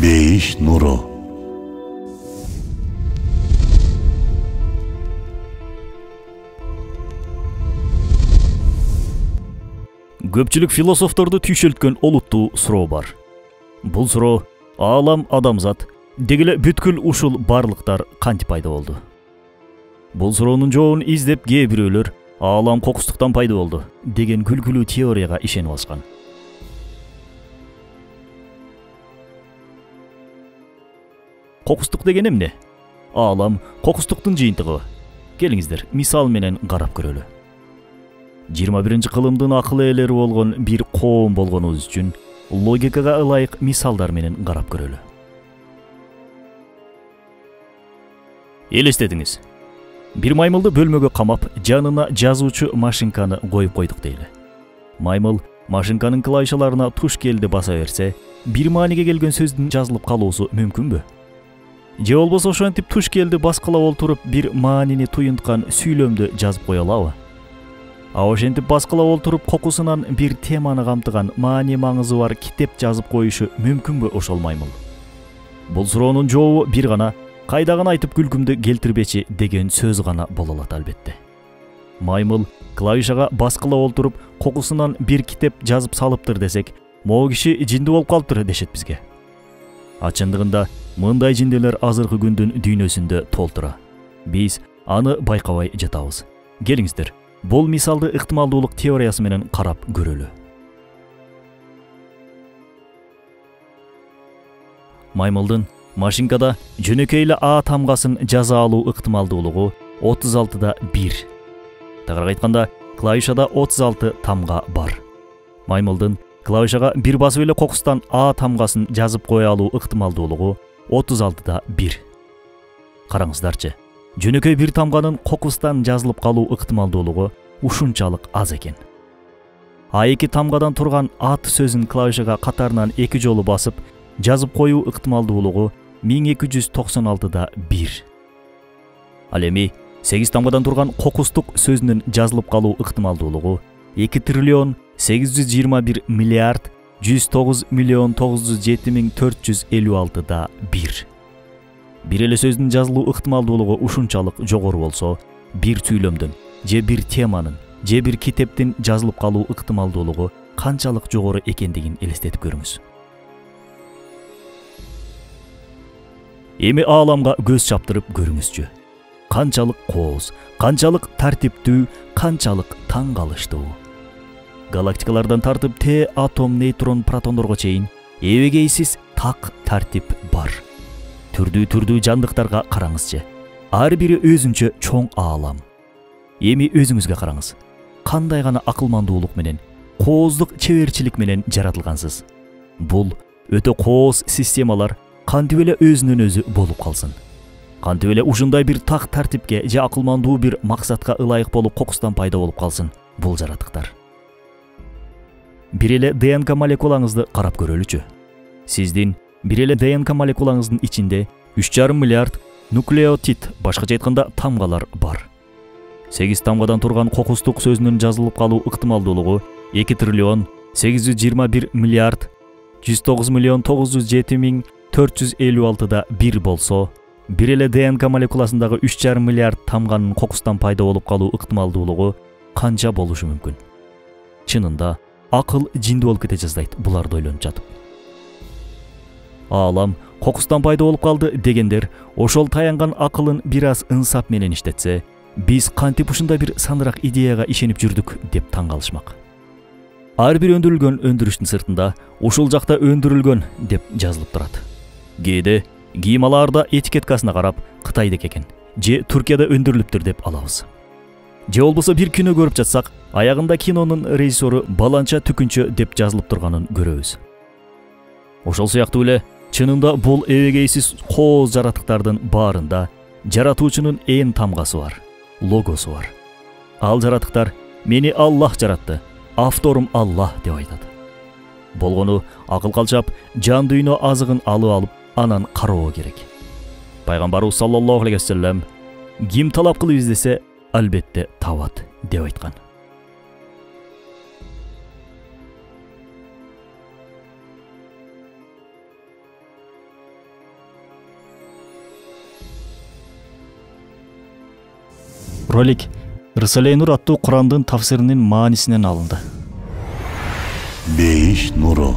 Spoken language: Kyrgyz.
Бейиш нуру. Көпчүлүк философторду түйшөлткөн олуттуу суроо бар. Бул суроо аалам, адамзат, дегеле бүткүл ушул барлыктар кантип пайда болду? Бул суроонун жообун издеп кээ бирөөлөр аалам кокустуктан пайда болду деген күлкүлүү теорияга ишенип алышкан. Кокустук деген эмне? Аалам кокустуктун жыйынтыгы. Келиңиздер, мисал менен карап көрөлү. 21-кылымдын акыл ээлери болгон бир коом болгонубуз үчүн логикага ылайык мисалдар менен карап көрөлү. Элестетиңиз. Бир маймылды бөлмөгө камап, жанына жазуучу машинканы коюп койдук дейли. Маймыл машинканын клавишаларына туш келди баса берсе, бир мааниге келген сөздүн жазылып калуусу мүмкүнбү? Же болбосо ошентип туш келди баскылап олтуруп бир маанини туюнткан сүйлөмдү жазып кое алабы? Ошентип баскылап олтуруп кокусунан бир теманы камтыган маани маңызы бар китеп жазып коюшу мүмкүнбү ошол маймыл? Бул суроонун жообу бир гана кайдагын айтып күлкүмдү келтирбечи деген сөз гана боло алат албетте. Маймыл клавишага баскылап олтуруп кокусунан бир китеп жазып салыптыр десек, могу киши жинди болуп калыптыр дешет бизге. Чындыгында мындай жинделер азыркы күндүн дүйнөсүндө толтура. Биз аны байкабай жатабыз. Келиңиздер, бул мисалды ыктымалдуулук теориясы менен карап көрөлү. Маймылдын машинкада жөнөкөй эле А тамгасын жаза алуу ыктымалдуулугу 36/1. Тагыраак айтканда, клавишада 36 тамга бар. Маймылдын клавишага бир басып эле кокустан А тамгасын жазып кое алуу ыктымалдуулугу 36/1. Караңыздарчы. Жөнөкөй бир тамганын кокустан жазылып калуу ыктымалдуулугу ушунчалык аз экен. А2 тамгадан турган ат сөзүн клавишага катарынан 2 жолу басып, жазып коюу ыктымалдуулугу 1296/1. Ал эми 8 тамгадан турган кокустук сөзүнүн жазылып калуу ыктымалдуулугу 2 триллион 821 миллиард 109 миллион 907 456/1. Бир эле сөздүн жазылуу ыктымалдуулугу ушунчалык жогору болсо, бир сүйлөмдүн, же бир теманын, же бир китептин жазылып калуу ыктымалдуулугу канчалык жогору экендигин элестетип көрүңүз. Эми ааламга көз чаптырып көрүңүзчү. Канчалык кооз, канчалык тартиптүү, канчалык таң калыштуу. Галактикалардан тартып атом, нейтрон, протондорго чейин эбегейсиз так тартип бар. Түрдүү жандыктарга караңызчы. Ар бири өзүнчө чоң аалам. Эми өзүңүзгө караңыз. Кандай гана акылмандуулук менен, кооздук чеберчилик менен жаратылгансыз. Бул өтө кооз системалар кантип эле өзүнөн өзү болуп калсын? Кантип эле ушундай бир так тартипке же акылмандуу бир максатка ылайык болуп кокустан пайда болуп калсын бул жаратыктар? Бир эле ДНК молекулаңызды карап көрөлүчү. Сиздин бир эле ДНК молекулаңыздын ичинде 3,5 миллиард нуклеотид, башкача айтканда тамгалар бар. 8 тамгадан турган кокустук сөзүнүн жазылып калуу ыктымалдуулугу 2 триллион 821 миллиард 109 миллион 907 456/1 болсо, бир эле ДНК молекуласындагы 3,5 миллиард тамганын кокустан пайда болуп калуу ыктымалдуулугу канча болушу мүмкүн? Чынында акыл жинди болуп кете жаздайт буларды ойлонуп жатып. Аалам кокустан пайда болуп калды дегендер ошол таянган акылын бир аз ынсап менен иштетсе, биз кантип ушундай бир санырак идеяга ишенип жүрдүк деп таң калышмак. Ар бир өндүрүлгөн өндүрүштүн сыртында ушул жакта өндүрүлгөн деп жазылып турат. Кээде кийималарда этикеткасына карап Кытайдык экен, же Түркияда өндүрүлүптүр деп алабыз. Же болбосо бир кино көрүп жатсак, аягында кинонун режиссеру баланча түкүнчө деп жазылып турганын көрөбүз. Ошол сыяктуу эле чынында бул эбегейсиз кооз жаратыктардын баарында жаратуучунун ээн тамгасы бар, логосу бар. Ал жаратыктар мени Аллах жаратты, авторум Аллах деп айтат. Болгону акыл калчап, жан дүйнө азыгын алып анан кароо керек. Пайгамбарыбыз саллаллаху алейхи вассалам ким талап кылып издесе, албетте табат деп айткан. Ролик Рисале Нур аттуу Курандын тафсиринин маанисинен алынды. Бейиш нуру.